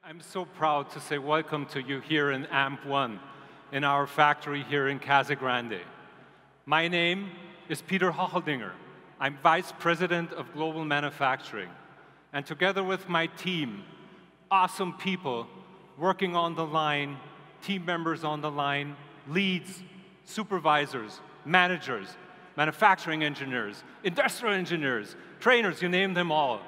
I'm so proud to say welcome to you here in AMP-1, in our factory here in Casa Grande. My name is Peter Hocheldinger. I'm Vice President of Global Manufacturing. And together with my team, awesome people working on the line, team members on the line, leads, supervisors, managers, manufacturing engineers, industrial engineers, trainers, you name them all.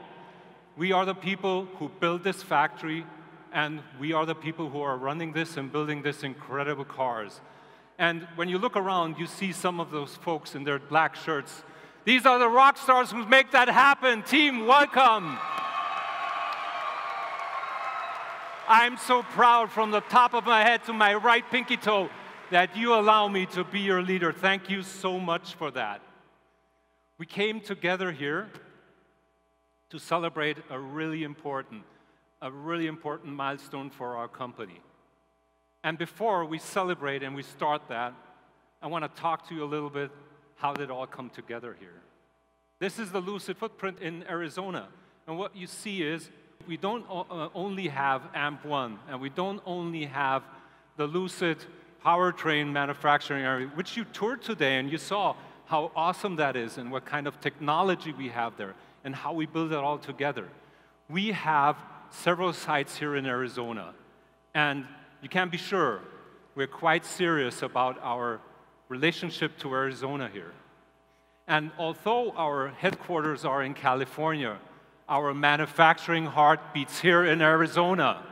We are the people who build this factory, and we are the people who are running this and building this incredible cars. And when you look around, you see some of those folks in their black shirts. These are the rock stars who make that happen. Team, welcome. I'm so proud from the top of my head to my right pinky toe that you allow me to be your leader. Thank you so much for that. We came together here to celebrate a really important milestone for our company. And before we celebrate and we start that, I want to talk to you a little bit how did it all come together here. This is the Lucid footprint in Arizona. And what you see is we don't only have AMP-1, and we don't only have the Lucid powertrain manufacturing area, which you toured today, and you saw how awesome that is and what kind of technology we have there and how we build it all together. We have several sites here in Arizona, and you can be sure we're quite serious about our relationship to Arizona here. And although our headquarters are in California, our manufacturing heart beats here in Arizona.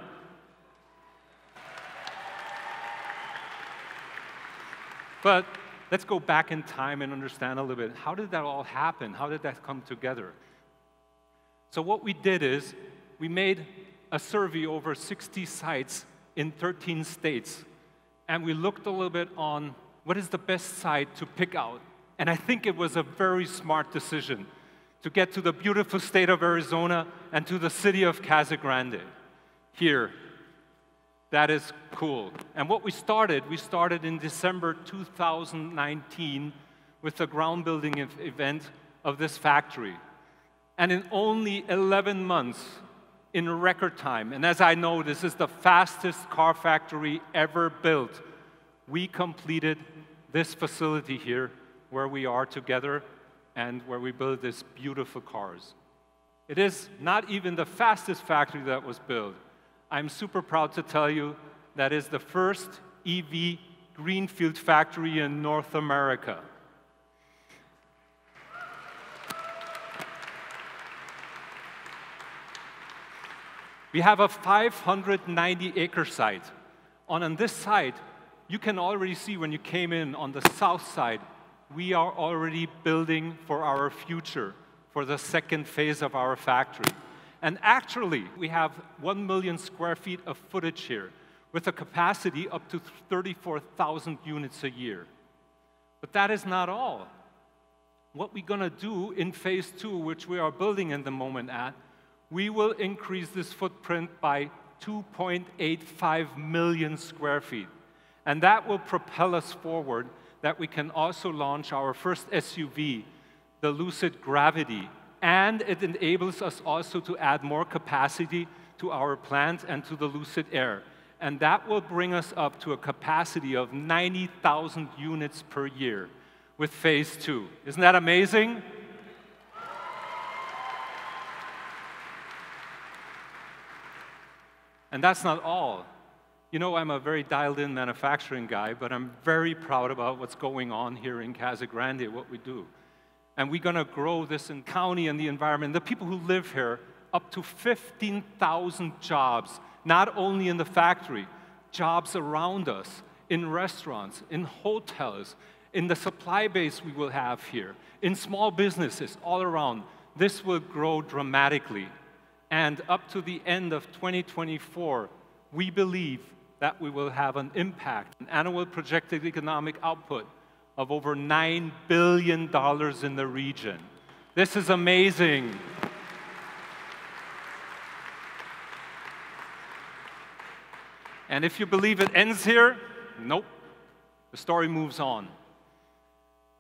But let's go back in time and understand a little bit. How did that all happen? How did that come together? So what we did is we made a survey over 60 sites in 13 states. And we looked a little bit on what is the best site to pick out. And I think it was a very smart decision to get to the beautiful state of Arizona and to the city of Casa Grande here. That is cool. And what we started in December 2019 with the ground building event of this factory. And in only 11 months, in record time, and as I know, this is the fastest car factory ever built, we completed this facility here where we are together and where we build these beautiful cars. It is not even the fastest factory that was built. I'm super proud to tell you that is the first EV greenfield factory in North America. We have a 590-acre site. On this site, you can already see when you came in on the south side, we are already building for our future, for the second phase of our factory. And actually, we have 1 million square feet of footage here with a capacity up to 34,000 units a year. But that is not all. What we're going to do in phase 2, which we are building in the moment we will increase this footprint by 2.85 million square feet. And that will propel us forward that we can also launch our first SUV, the Lucid Gravity. And it enables us also to add more capacity to our plant and to the Lucid Air. And that will bring us up to a capacity of 90,000 units per year with phase 2. Isn't that amazing? And that's not all. You know, I'm a very dialed-in manufacturing guy, but I'm very proud about what's going on here in Casa Grande, what we do. And we're going to grow this in county and the environment. The people who live here, up to 15,000 jobs, not only in the factory, jobs around us, in restaurants, in hotels, in the supply base we will have here, in small businesses all around. This will grow dramatically. And up to the end of 2024, we believe that we will have an impact, an annual projected economic output of over $9 billion in the region. This is amazing. And if you believe it ends here, nope. The story moves on.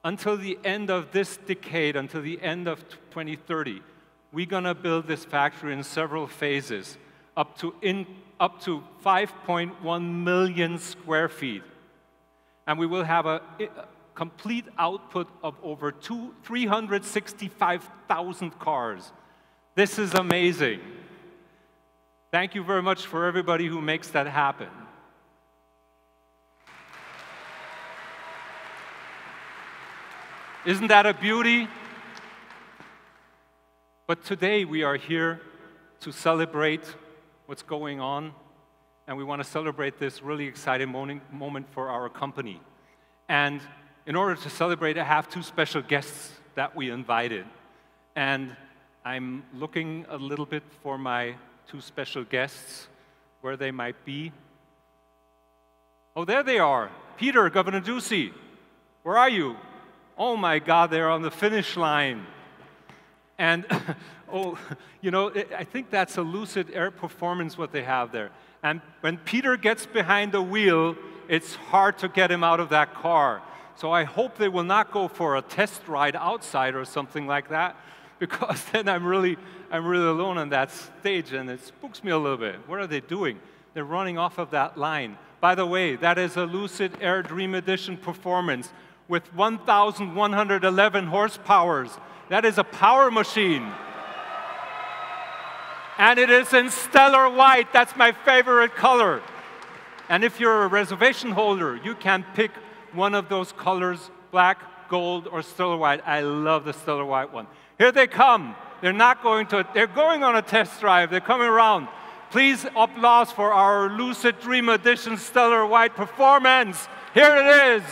Until the end of this decade, until the end of 2030, we're going to build this factory in several phases. up to 5.1 million square feet. And we will have a complete output of over 365,000 cars. This is amazing. Thank you very much for everybody who makes that happen. Isn't that a beauty? But today we are here to celebrate what's going on, and we want to celebrate this really exciting moment for our company. And in order to celebrate, I have two special guests that we invited. And I'm looking a little bit for my two special guests, where they might be. Oh, there they are. Peter, Governor Ducey, where are you? Oh my God, they're on the finish line. And, oh, you know, I think that's a Lucid Air performance, what they have there. And when Peter gets behind the wheel, it's hard to get him out of that car. So I hope they will not go for a test ride outside or something like that, because then I'm really alone on that stage, and it spooks me a little bit. What are they doing? They're running off of that line. By the way, that is a Lucid Air Dream Edition performance with 1,111 horsepowers. That is a power machine. And it is in stellar white. That's my favorite color. And if you're a reservation holder, you can pick one of those colors, black, gold, or stellar white. I love the stellar white one. Here they come. They're going on a test drive. They're coming around. Please applause for our Lucid Dream Edition stellar white performance. Here it is.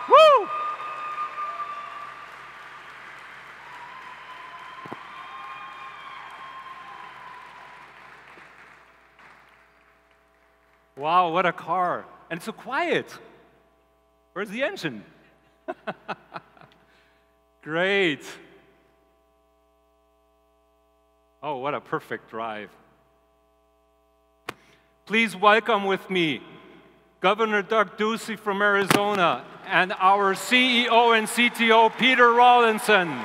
Woo! Wow, what a car. And it's so quiet. Where's the engine? Great. Oh, what a perfect drive. Please welcome with me Governor Doug Ducey from Arizona and our CEO and CTO, Peter Rawlinson.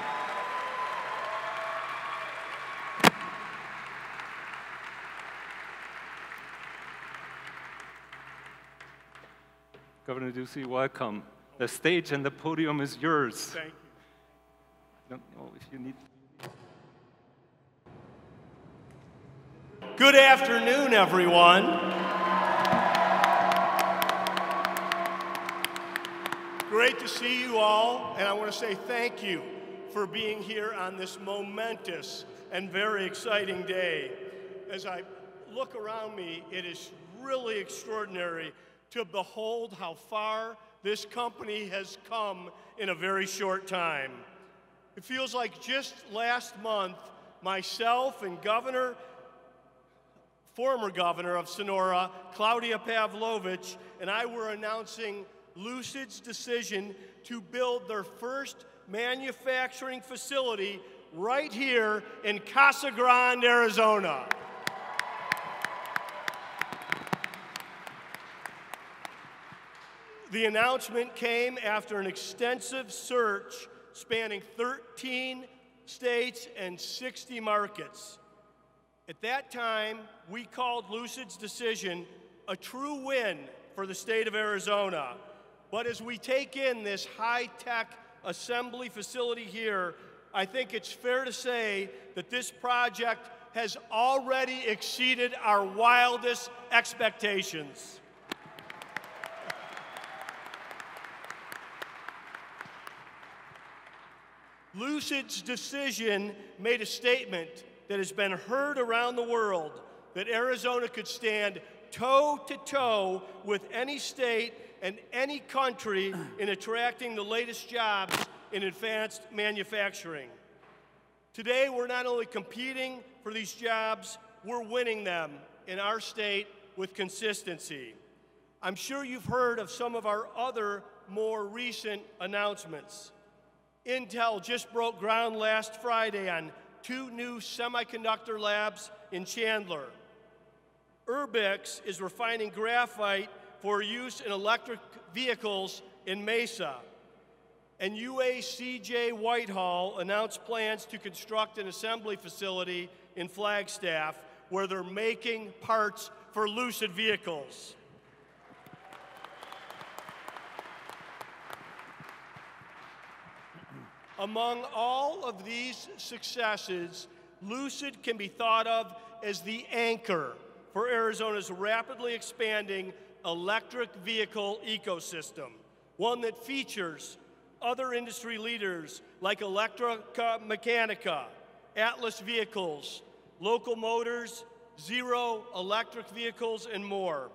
Governor Ducey, welcome. The stage and the podium is yours. Thank you. I don't know if you need... Good afternoon, everyone. Great to see you all, and I want to say thank you for being here on this momentous and very exciting day. As I look around me, it is really extraordinary to behold how far this company has come in a very short time. It feels like just last month, myself and former governor of Sonora, Claudia Pavlovich, and I were announcing Lucid's decision to build their first manufacturing facility right here in Casa Grande, Arizona. The announcement came after an extensive search spanning 13 states and 60 markets. At that time, we called Lucid's decision a true win for the state of Arizona. But as we take in this high-tech assembly facility here, I think it's fair to say that this project has already exceeded our wildest expectations. Lucid's decision made a statement that has been heard around the world, that Arizona could stand toe-to-toe with any state and any country in attracting the latest jobs in advanced manufacturing. Today, we're not only competing for these jobs, we're winning them in our state with consistency. I'm sure you've heard of some of our other more recent announcements. Intel just broke ground last Friday on 2 new semiconductor labs in Chandler. Urbix is refining graphite for use in electric vehicles in Mesa. And UACJ Whitehall announced plans to construct an assembly facility in Flagstaff, where they're making parts for Lucid vehicles. Among all of these successes, Lucid can be thought of as the anchor for Arizona's rapidly expanding electric vehicle ecosystem, one that features other industry leaders like Electrica Mechanica, Atlas Vehicles, Local Motors, Zero Electric Vehicles, and more.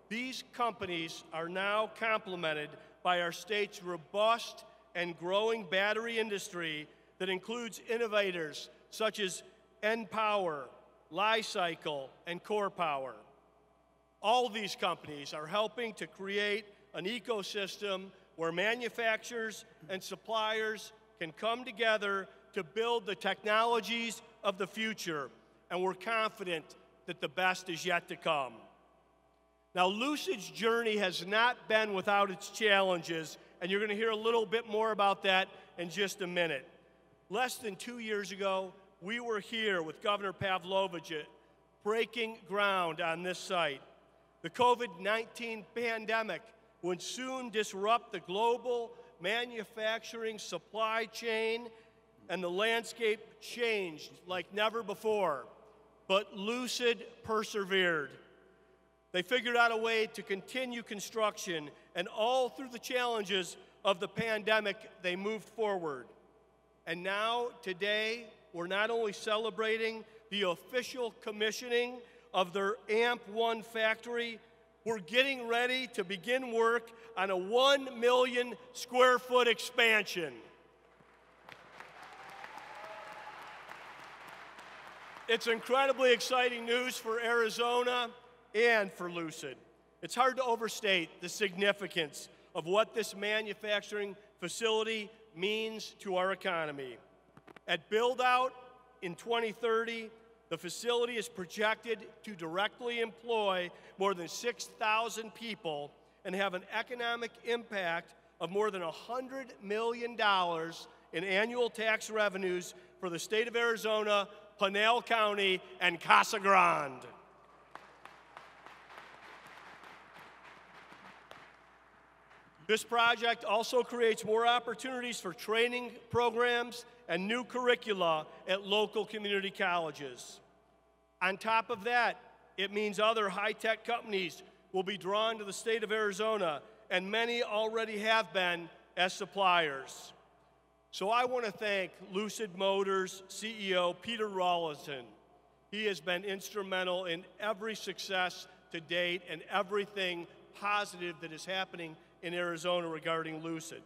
These companies are now complemented by our state's robust and growing battery industry that includes innovators such as N-Power, Li-Cycle, and Core Power. All these companies are helping to create an ecosystem where manufacturers and suppliers can come together to build the technologies of the future, and we're confident that the best is yet to come. Now, Lucid's journey has not been without its challenges, and you're going to hear a little bit more about that in just a minute. Less than 2 years ago, we were here with Governor Pavlovich breaking ground on this site. The COVID-19 pandemic would soon disrupt the global manufacturing supply chain, and the landscape changed like never before. But Lucid persevered. They figured out a way to continue construction, and all through the challenges of the pandemic, they moved forward. And now, today, we're not only celebrating the official commissioning of their AMP-1 factory, we're getting ready to begin work on a 1 million square foot expansion. It's incredibly exciting news for Arizona and for Lucid. It's hard to overstate the significance of what this manufacturing facility means to our economy. At build-out in 2030, the facility is projected to directly employ more than 6,000 people and have an economic impact of more than $100 million in annual tax revenues for the state of Arizona, Pinal County, and Casa Grande. This project also creates more opportunities for training programs and new curricula at local community colleges. On top of that, it means other high-tech companies will be drawn to the state of Arizona, and many already have been as suppliers. So I want to thank Lucid Motors CEO Peter Rawlinson. He has been instrumental in every success to date and everything positive that is happening in Arizona regarding Lucid.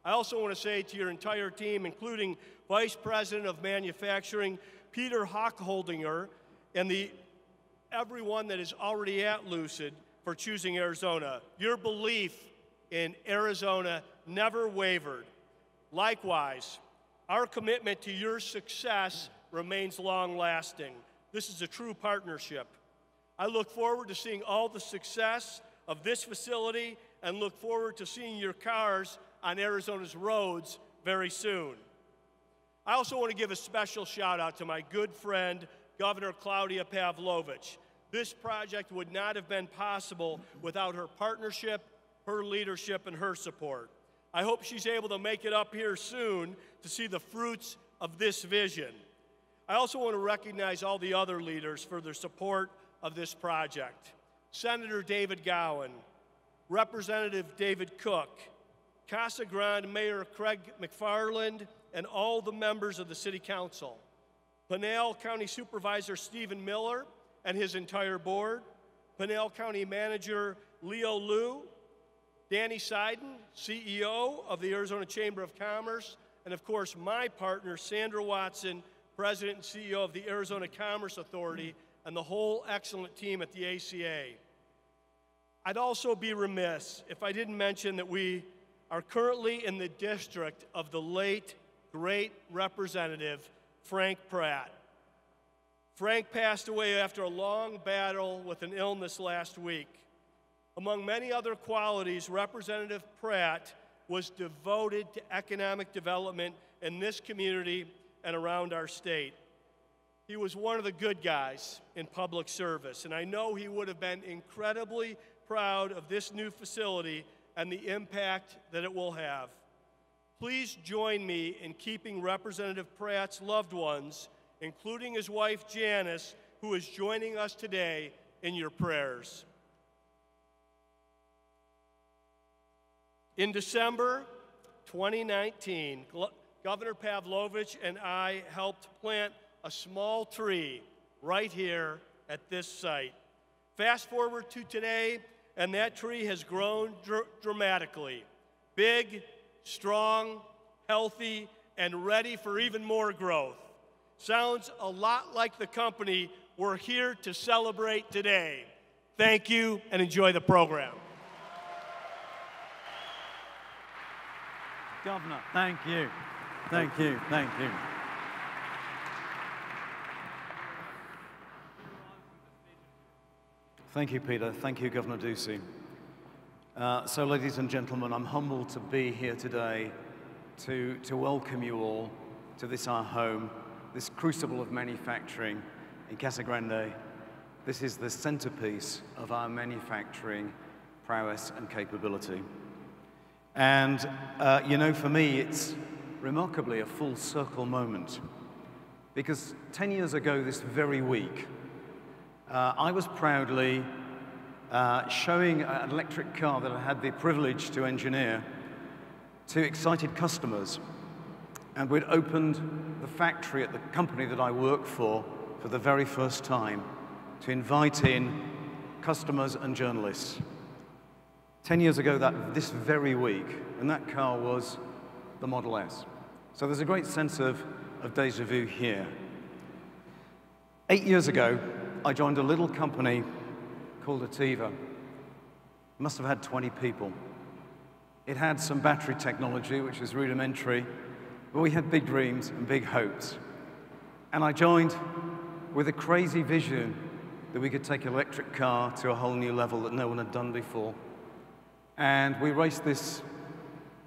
I also want to say to your entire team, including Vice President of Manufacturing Peter Hochholdinger, and everyone that is already at Lucid, for choosing Arizona. Your belief in Arizona never wavered. Likewise, our commitment to your success remains long-lasting. This is a true partnership. I look forward to seeing all the success of this facility and look forward to seeing your cars on Arizona's roads very soon. I also want to give a special shout out to my good friend, Governor Claudia Pavlovich. This project would not have been possible without her partnership, her leadership, and her support. I hope she's able to make it up here soon to see the fruits of this vision. I also want to recognize all the other leaders for their support of this project. Senator David Gowan, Representative David Cook, Casa Grande Mayor Craig McFarland, and all the members of the City Council. Pinal County Supervisor Stephen Miller and his entire board, Pinal County Manager Leo Liu, Danny Seiden, CEO of the Arizona Chamber of Commerce, and of course my partner Sandra Watson, President and CEO of the Arizona Commerce Authority, and the whole excellent team at the ACA. I'd also be remiss if I didn't mention that we are currently in the district of the late, great Representative Frank Pratt. Frank passed away after a long battle with an illness last week. Among many other qualities, Representative Pratt was devoted to economic development in this community and around our state. he was one of the good guys in public service, and I know he would have been incredibly proud of this new facility and the impact that it will have. Please join me in keeping Representative Pratt's loved ones, including his wife Janice, who is joining us today, in your prayers. In December 2019, Governor Pavlovich and I helped plant a small tree right here at this site. Fast forward to today, and that tree has grown dramatically. Big, strong, healthy, and ready for even more growth. Sounds a lot like the company we're here to celebrate today. Thank you, and enjoy the program. Governor, thank you. Thank you, thank you. Thank you, Peter. Thank you, Governor Ducey. So, ladies and gentlemen, I'm humbled to be here today to welcome you all to this, our home, this crucible of manufacturing in Casa Grande. This is the centerpiece of our manufacturing prowess and capability. And, you know, for me, it's remarkably a full circle moment. Because 10 years ago this very week, I was proudly showing an electric car that I had the privilege to engineer to excited customers. And we'd opened the factory at the company that I work for the very first time to invite in customers and journalists. 10 years ago, this very week, and that car was the Model S. So there's a great sense of déjà vu here. 8 years ago, I joined a little company called Ativa. It must have had 20 people. It had some battery technology, which was rudimentary, but we had big dreams and big hopes. And I joined with a crazy vision that we could take an electric car to a whole new level that no one had done before. And we raced this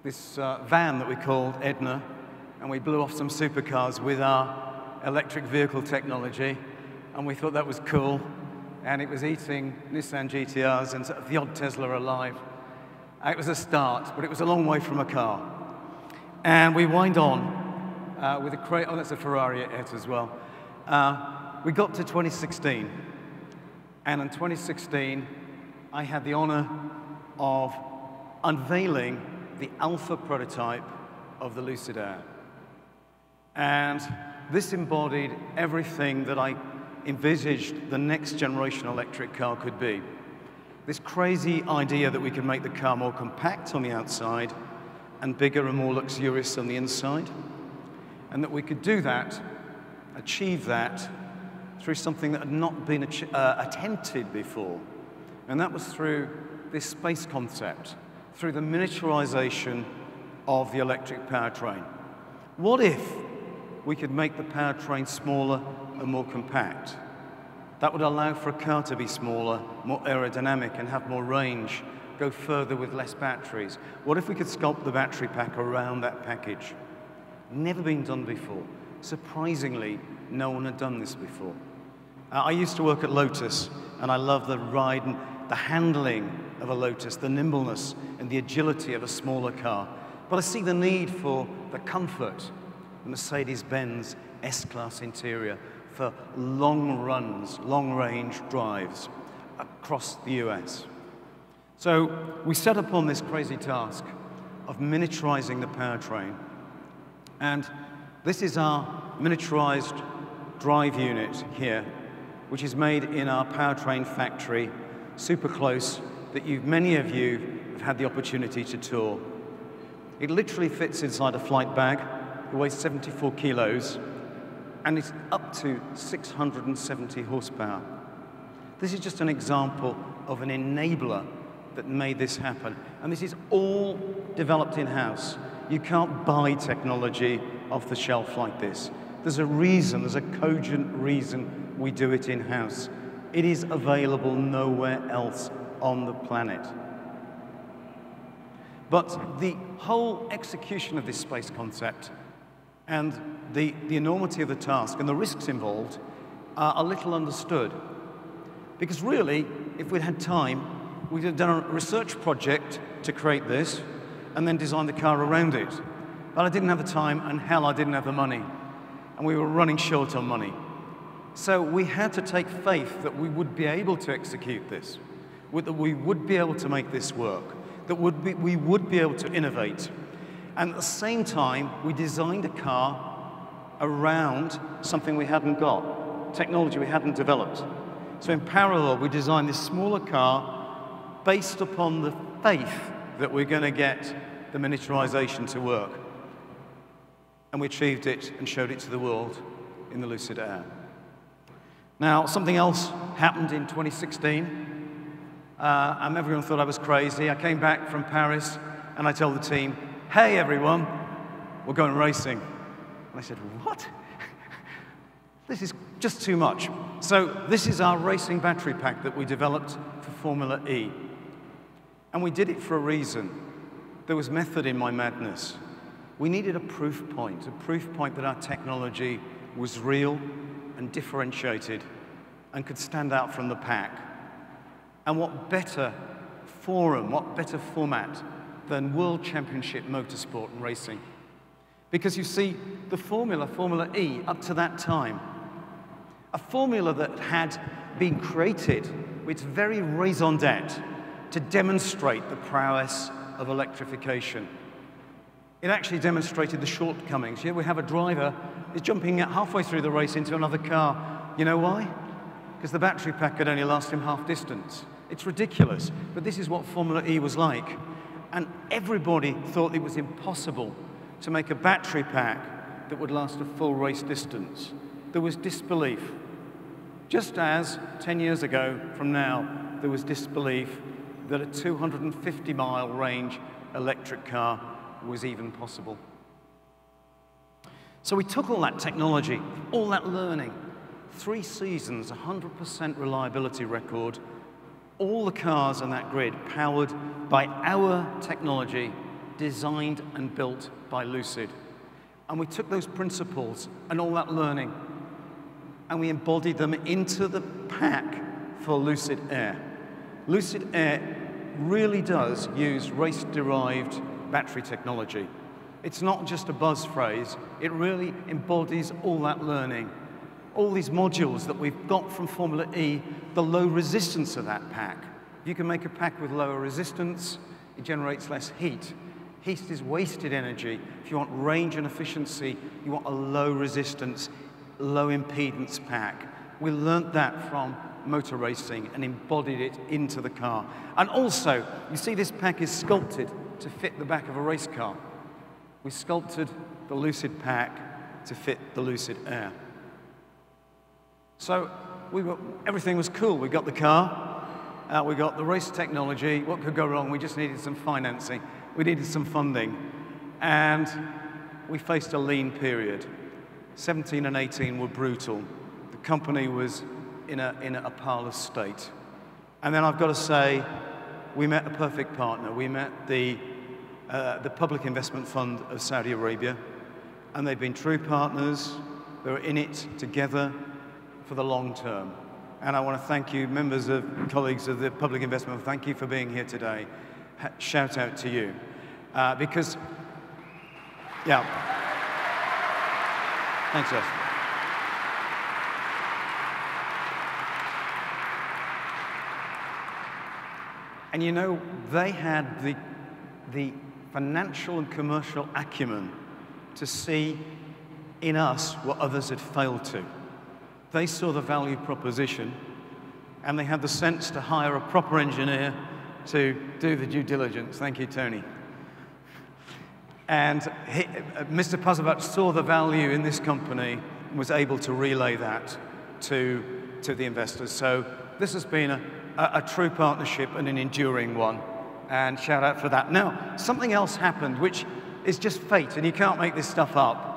van that we called Edna, and we blew off some supercars with our electric vehicle technology. And we thought that was cool, and it was eating Nissan GTRs and sort of the odd Tesla alive. It was a start, but it was a long way from a car. And we wind on with a crate. Oh, that's a Ferrari at as well. We got to 2016, and in 2016, I had the honor of unveiling the alpha prototype of the Lucid Air. And this embodied everything that I envisaged the next generation electric car could be. This crazy idea that we could make the car more compact on the outside and bigger and more luxurious on the inside, and that we could do that, achieve that, through something that had not been attempted before. And that was through this space concept, through the miniaturization of the electric powertrain. What if we could make the powertrain smaller and more compact? That would allow for a car to be smaller, more aerodynamic, and have more range, go further with less batteries. What if we could sculpt the battery pack around that package? Never been done before. Surprisingly, no one had done this before. I used to work at Lotus, and I love the ride and the handling of a Lotus, the nimbleness and the agility of a smaller car. But I see the need for the comfort, the Mercedes-Benz S-Class interior for long runs, long-range drives across the US. So we set upon this crazy task of miniaturizing the powertrain. And this is our miniaturized drive unit here, which is made in our powertrain factory, super close, that many of you have had the opportunity to tour. It literally fits inside a flight bag. It weighs 74 kilos, and it's up to 670 horsepower. This is just an example of an enabler that made this happen. And this is all developed in-house. You can't buy technology off the shelf like this. There's a reason, there's a cogent reason we do it in-house. It is available nowhere else on the planet. But the whole execution of this space concept and the enormity of the task and the risks involved are little understood. Because really, if we'd had time, we'd have done a research project to create this and then designed the car around it. But I didn't have the time, and hell, I didn't have the money. And we were running short on money. So we had to take faith that we would be able to execute this, that we would be able to make this work, that we would be able to innovate. And at the same time, we designed a car around something we hadn't got, technology we hadn't developed. So in parallel, we designed this smaller car based upon the faith that we're going to get the miniaturization to work. And we achieved it and showed it to the world in the Lucid Air. Now, something else happened in 2016. Everyone thought I was crazy. I came back from Paris, and I told the team, hey, everyone, we're going racing. And I said, what? This is just too much. So this is our racing battery pack that we developed for Formula E. And we did it for a reason. There was method in my madness. We needed a proof point that our technology was real and differentiated and could stand out from the pack. And what better forum, what better format than World Championship motorsport and racing? Because you see, the Formula E, up to that time, a formula that had been created with very raison d'etre to demonstrate the prowess of electrification. It actually demonstrated the shortcomings. Here we have a driver who's jumping halfway through the race into another car. You know why? Because the battery pack could only last him half distance. It's ridiculous, but this is what Formula E was like. And everybody thought it was impossible to make a battery pack that would last a full race distance. There was disbelief. Just as 10 years ago from now, there was disbelief that a 250-mile range electric car was even possible. So we took all that technology, all that learning, 3 seasons, 100% reliability record, all the cars on that grid powered by our technology, designed and built by Lucid. And we took those principles and all that learning, and we embodied them into the pack for Lucid Air. Lucid Air really does use race-derived battery technology. It's not just a buzz phrase. It really embodies all that learning. All these modules that we've got from Formula E, the low resistance of that pack. If you can make a pack with lower resistance, it generates less heat. Heat is wasted energy. If you want range and efficiency, you want a low resistance, low impedance pack. We learned that from motor racing and embodied it into the car. And also, you see this pack is sculpted to fit the back of a race car. We sculpted the Lucid pack to fit the Lucid Air. So everything was cool. We got the car, we got the race technology. What could go wrong? We just needed some financing. We needed some funding. And we faced a lean period. 17 and 18 were brutal. The company was in a parlous state. And then I've got to say, we met a perfect partner. We met the Public Investment Fund of Saudi Arabia, and they've been true partners. They were in it together for the long term. And I want to thank you, colleagues of the Public Investment Fund, thank you for being here today. Shout out to you. Because, yeah. Thanks, Jeff. And you know, they had the financial and commercial acumen to see in us what others had failed to. They saw the value proposition, and they had the sense to hire a proper engineer to do the due diligence. Thank you, Tony. And Mr. Pazovac saw the value in this company and was able to relay that to the investors. So this has been a true partnership and an enduring one, and shout out for that. Now, something else happened, which is just fate, and you can't make this stuff up.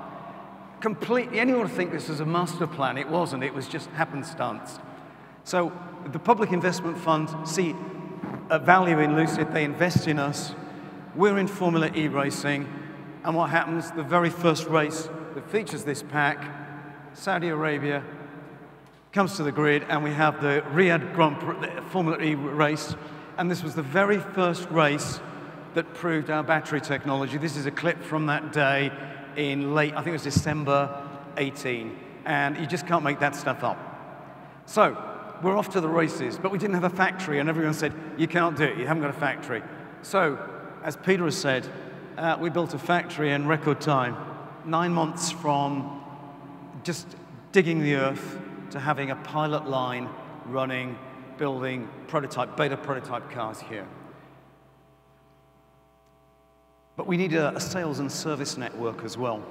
Completely, anyone would think this was a master plan. It wasn't, it was just happenstance. So the Public Investment Fund see a value in Lucid, they invest in us, we're in Formula E racing, and what happens, the very first race that features this pack, Saudi Arabia, comes to the grid, and we have the Riyadh Grand Prix, the Formula E race, and this was the very first race that proved our battery technology. This is a clip from that day in late, I think it was December 18, and you just can't make that stuff up. So, we're off to the races, but we didn't have a factory, and everyone said, you can't do it, you haven't got a factory. So, as Peter has said, we built a factory in record time, 9 months from just digging the earth to having a pilot line running, building beta prototype cars here. But we need a sales and service network as well.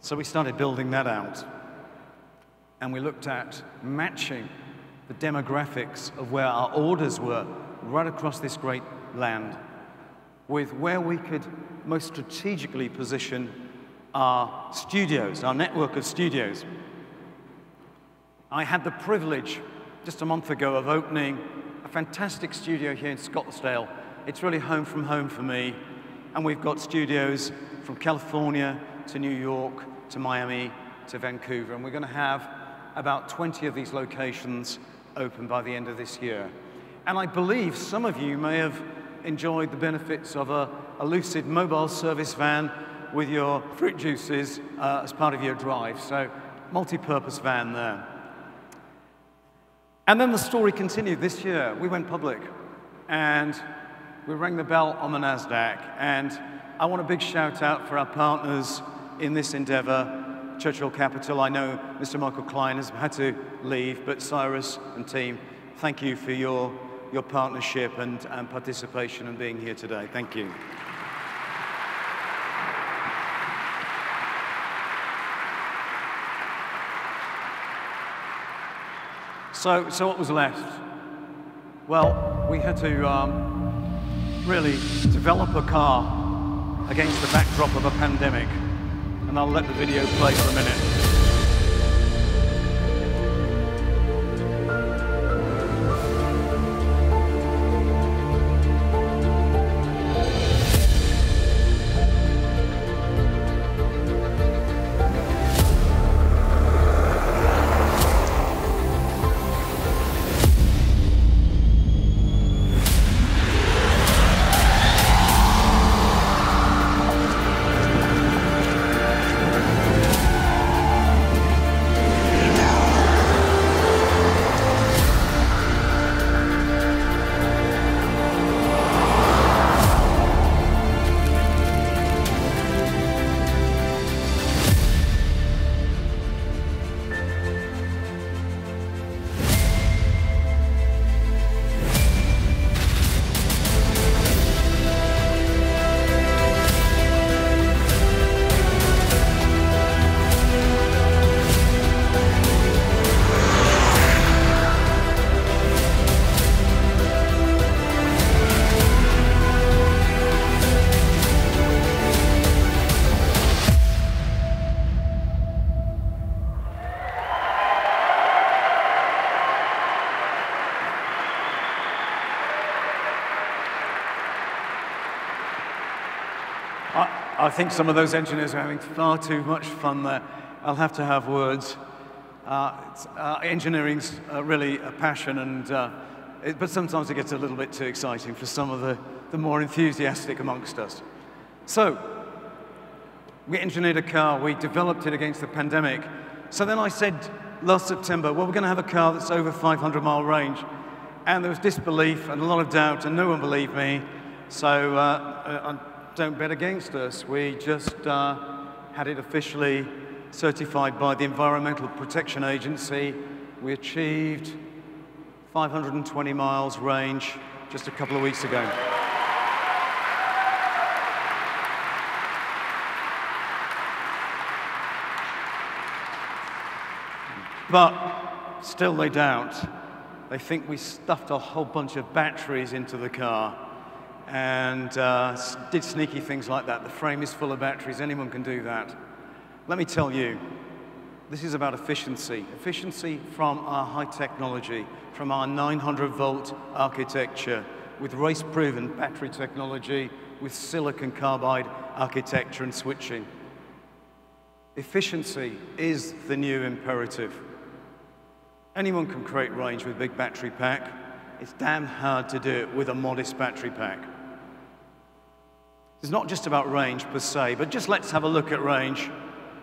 So we started building that out. And we looked at matching the demographics of where our orders were right across this great land with where we could most strategically position our studios, our network of studios. I had the privilege just a month ago of opening a fantastic studio here in Scottsdale. It's really home from home for me. And we've got studios from California to New York to Miami to Vancouver. And we're going to have about 20 of these locations open by the end of this year. And I believe some of you may have enjoyed the benefits of a Lucid mobile service van with your fruit juices as part of your drive. So, multi-purpose van there. And then the story continued. This year, we went public, and we rang the bell on the NASDAQ. And I want a big shout out for our partners in this endeavor, Churchill Capital. I know Mr. Michael Klein has had to leave, but Cyrus and team, thank you for your partnership and participation and being here today. Thank you. So what was left? Well, we had to really develop a car against the backdrop of a pandemic. And I'll let the video play for a minute. I think some of those engineers are having far too much fun there. I'll have to have words. Engineering's really a passion, and but sometimes it gets a little bit too exciting for some of the more enthusiastic amongst us. So, we engineered a car, we developed it against the pandemic. So then I said last September, well, we're going to have a car that's over 500-mile range. And there was disbelief and a lot of doubt, and no one believed me. So don't bet against us. We just had it officially certified by the Environmental Protection Agency. We achieved 520 miles range just a couple of weeks ago. But still they doubt. They think we stuffed a whole bunch of batteries into the car and did sneaky things like that. The frame is full of batteries. Anyone can do that. Let me tell you, this is about efficiency. Efficiency from our high technology, from our 900-volt architecture, with race-proven battery technology, with silicon carbide architecture and switching. Efficiency is the new imperative. Anyone can create range with a big battery pack. It's damn hard to do it with a modest battery pack. It's not just about range per se, but just let's have a look at range,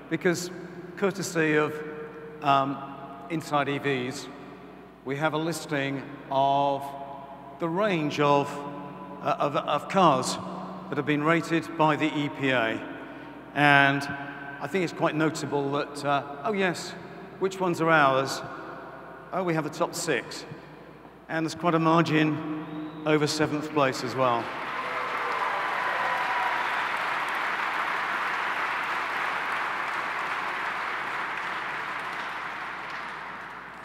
because courtesy of Inside EVs, we have a listing of the range of cars that have been rated by the EPA. And I think it's quite notable that, oh yes, which ones are ours? Oh, we have the top 6. And there's quite a margin over 7th place as well.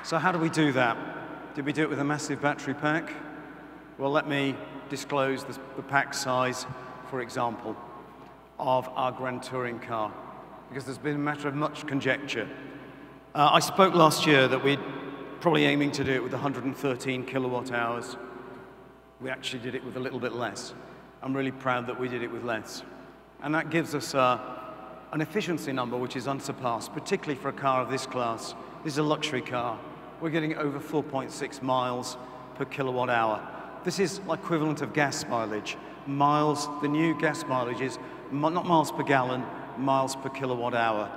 So how do we do that? Did we do it with a massive battery pack? Well, let me disclose the pack size, for example, of our Grand Touring car, because there's been a matter of much conjecture. I spoke last year that we're probably aiming to do it with 113 kilowatt hours. We actually did it with a little bit less. I'm really proud that we did it with less. And that gives us an efficiency number which is unsurpassed, particularly for a car of this class. This is a luxury car. We're getting over 4.6 miles per kilowatt hour. This is equivalent of gas mileage. Miles, the new gas mileage is not miles per gallon, miles per kilowatt hour.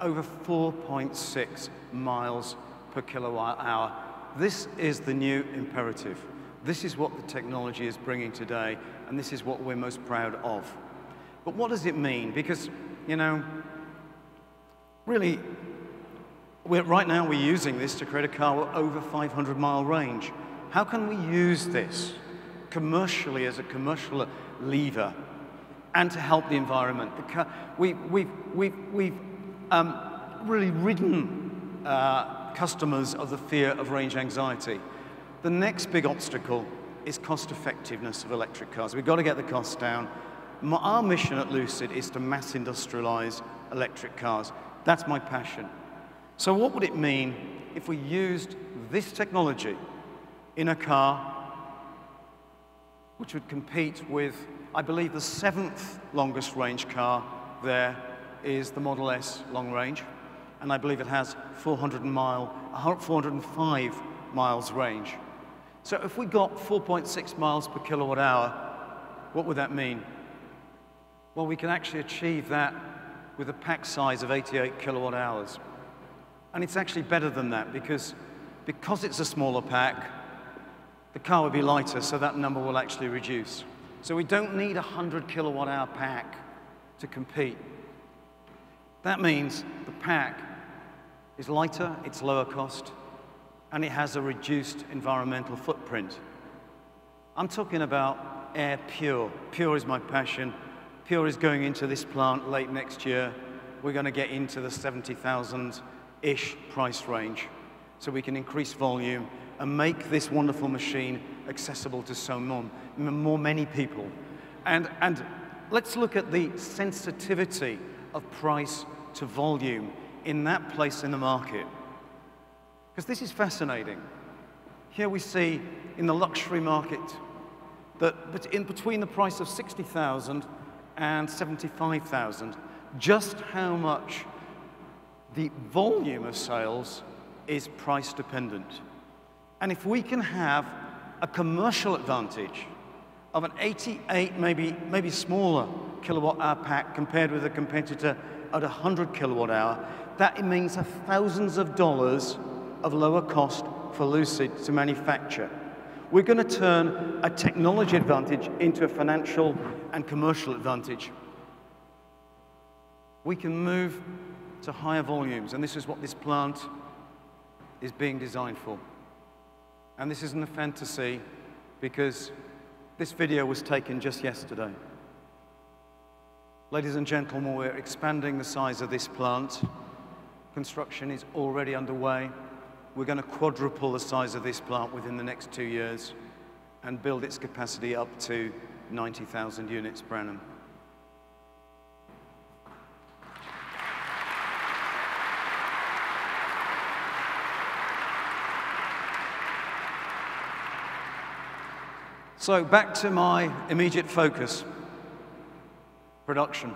Over 4.6 miles per kilowatt hour. This is the new imperative. This is what the technology is bringing today, and this is what we're most proud of. But what does it mean? Because, you know, really, right now we're using this to create a car with over 500-mile range. How can we use this commercially as a commercial lever and to help the environment? We've really ridden customers of the fear of range anxiety. The next big obstacle is cost effectiveness of electric cars. We've got to get the costs down. Our mission at Lucid is to mass industrialize electric cars. That's my passion. So what would it mean if we used this technology in a car which would compete with, I believe, the 7th longest range car there is the Model S long range, and I believe it has 405 miles range. So if we got 4.6 miles per kilowatt hour, what would that mean? Well, we can actually achieve that with a pack size of 88 kilowatt hours. And it's actually better than that because it's a smaller pack, the car will be lighter, so that number will actually reduce. So we don't need a 100 kilowatt hour pack to compete. That means the pack is lighter, it's lower cost, and it has a reduced environmental footprint. I'm talking about Air Pure. Pure is my passion. Pure is going into this plant late next year. We're going to get into the 70,000-ish price range so we can increase volume and make this wonderful machine accessible to so many people. And let's look at the sensitivity of price to volume in that place in the market. Because this is fascinating. Here we see in the luxury market that in between the price of 60,000 and 75,000, just how much the volume of sales is price dependent. And if we can have a commercial advantage of an 88, maybe smaller kilowatt hour pack compared with a competitor at 100 kilowatt hour, that means thousands of dollars of lower cost for Lucid to manufacture. We're going to turn a technology advantage into a financial and commercial advantage. We can move to higher volumes, and this is what this plant is being designed for. And this isn't a fantasy, because this video was taken just yesterday. Ladies and gentlemen, we're expanding the size of this plant. Construction is already underway. We're going to quadruple the size of this plant within the next 2 years and build its capacity up to 90,000 units per annum. So back to my immediate focus, production.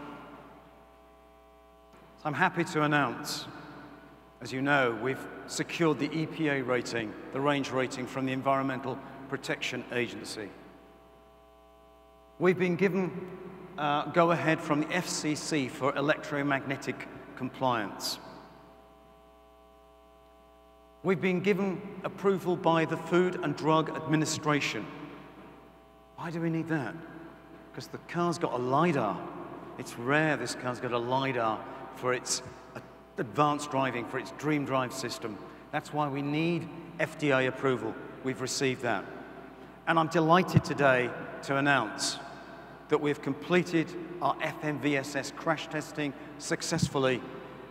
So I'm happy to announce, as you know, we've secured the EPA rating, the range rating from the Environmental Protection Agency. We've been given go-ahead from the FCC for electromagnetic compliance. We've been given approval by the Food and Drug Administration. Why do we need that? Because the car's got a LiDAR. It's rare this car's got a LiDAR for its advanced driving, for its Dream Drive system. That's why we need FDA approval. We've received that. And I'm delighted today to announce that we've completed our FMVSS crash testing successfully,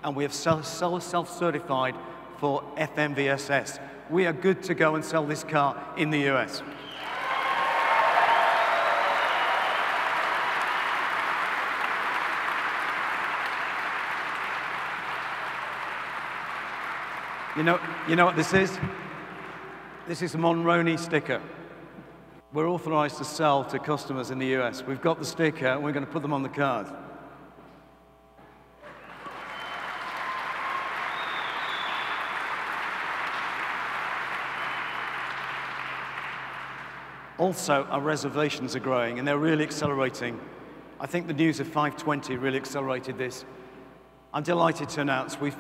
and we have self-certified for FMVSS. We are good to go and sell this car in the US. You know what this is? This is a Monroney sticker. We're authorized to sell to customers in the US. We've got the sticker, and we're going to put them on the cars. Also, our reservations are growing, and they're really accelerating. I think the news of 520 really accelerated this. I'm delighted to announce we've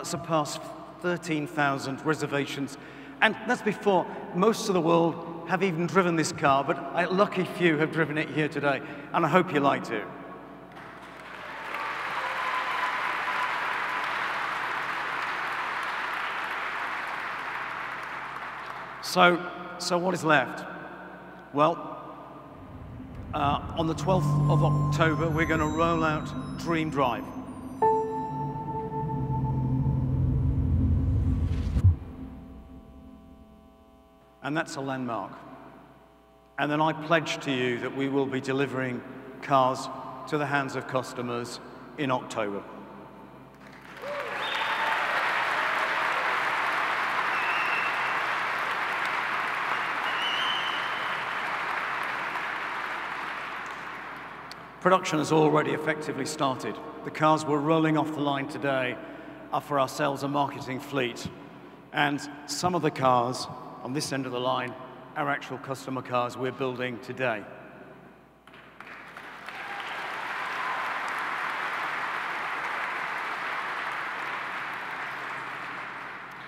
surpassed 13,000 reservations, and that's before most of the world have even driven this car, but a lucky few have driven it here today, and I hope you like to. So what is left? Well, on the 12th of October, we're going to roll out Dream Drive. And that's a landmark. And then I pledge to you that we will be delivering cars to the hands of customers in October. Production has already effectively started. The cars we're rolling off the line today are for our sales and marketing fleet. And some of the cars on this end of the line are actual customer cars we're building today.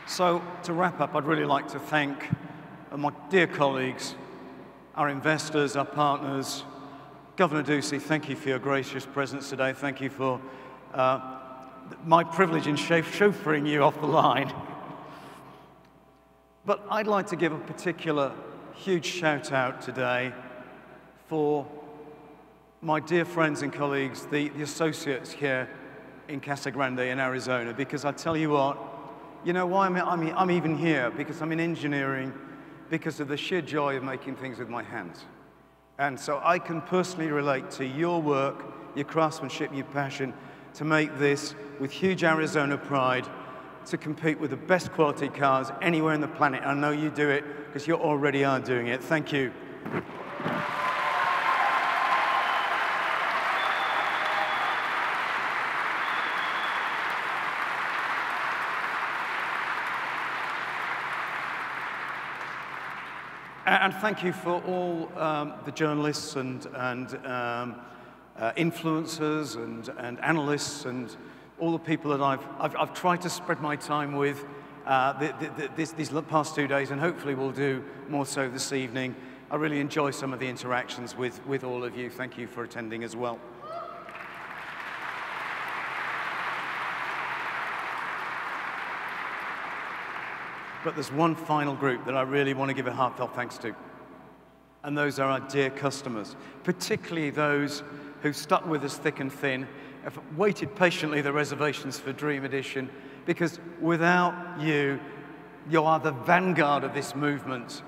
So to wrap up, I'd really like to thank my dear colleagues, our investors, our partners. Governor Ducey, thank you for your gracious presence today. Thank you for my privilege in chauffeuring you off the line. But I'd like to give a particular huge shout out today for my dear friends and colleagues, the associates here in Casa Grande in Arizona, because I tell you what, you know why I'm even here? Because I'm in engineering, because of the sheer joy of making things with my hands. And so I can personally relate to your work, your craftsmanship, your passion to make this with huge Arizona pride, to compete with the best quality cars anywhere on the planet. I know you do it because you already are doing it. Thank you. And thank you for all the journalists and influencers and analysts and all the people that I've tried to spread my time with these past 2 days, and hopefully will do more so this evening. I really enjoy some of the interactions with all of you. Thank you for attending as well. But there's one final group that I really want to give a heartfelt thanks to, and those are our dear customers, particularly those who stuck with us thick and thin, have waited patiently the reservations for Dream Edition, because without you, you are the vanguard of this movement.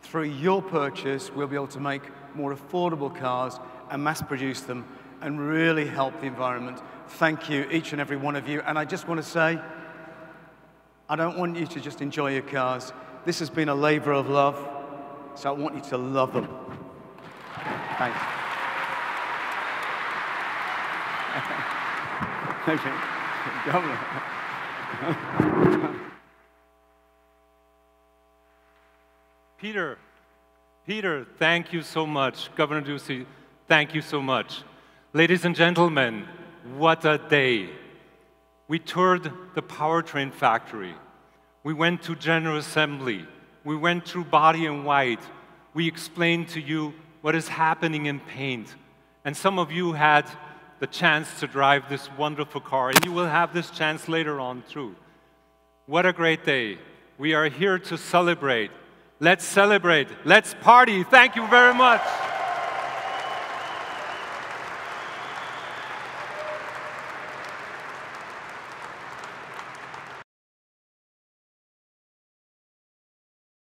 Through your purchase, we'll be able to make more affordable cars and mass produce them and really help the environment. Thank you, each and every one of you. And I just want to say, I don't want you to just enjoy your cars. This has been a labor of love, so I want you to love them. Thanks. Okay. Governor. Peter, thank you so much. Governor Ducey, thank you so much. Ladies and gentlemen, what a day. We toured the powertrain factory. We went to General Assembly. We went through Body in White. We explained to you what is happening in paint. And some of you had the chance to drive this wonderful car, and you will have this chance later on too. What a great day. We are here to celebrate. Let's celebrate. Let's party. Thank you very much.